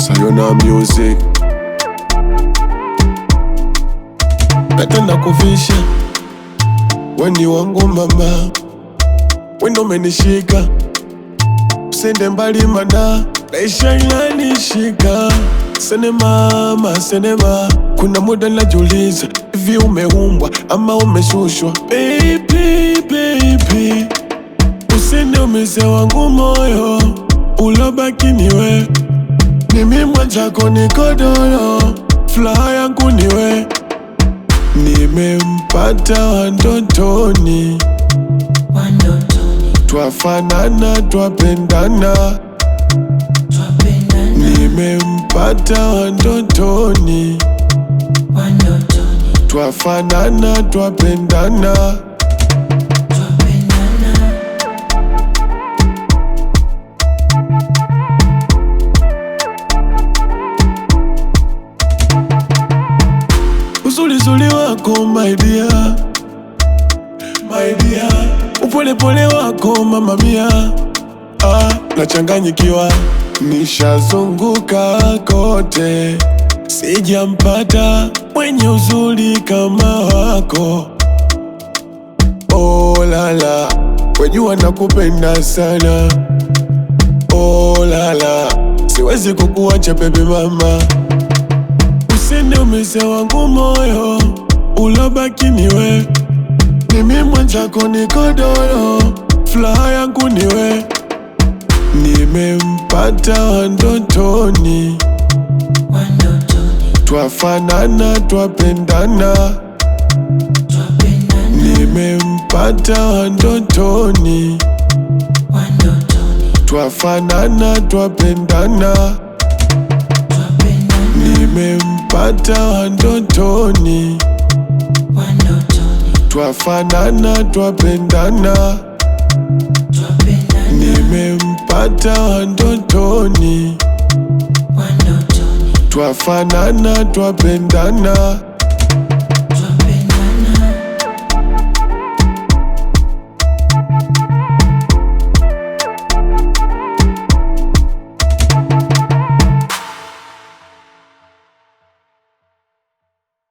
Sayona music. Natenda kufisha weni wangu mama, wendo menishika, usende mbali mana maisha inanishika. Sene mama, sene ma, kuna muda najiuliza hivi umeumbwa ama umeshushwa. Baby, baby, usende umize wangu moyo, ulobaki niwe, mimi mwanzako nikodolo, furaha yangu niwe. Nimempata wandotoni, twafanana twapendana. Nimempata wandotoni, twafanana twapendana. Uzuri wako my dear, my dear. Upole pole wako mama mia. Nachanganyikiwa, nishazunguka kote, sijampata mwenye uzuri kama wako. Oh lala, wejua nakupenda sana. Oh lala, siwezi kukuacha baby mama. Usende umize wangu moyo, ulobaki niwe, mimi mwanzako nikodolo, furaha yangu niwe. Nimempata wandotoni, twafanana twapendana. Nimempata wandotoni, twafanana twapendana. Nimempata wandotoni, twafanana twapendana. Nimempata wandotoni, twafanana twapendana.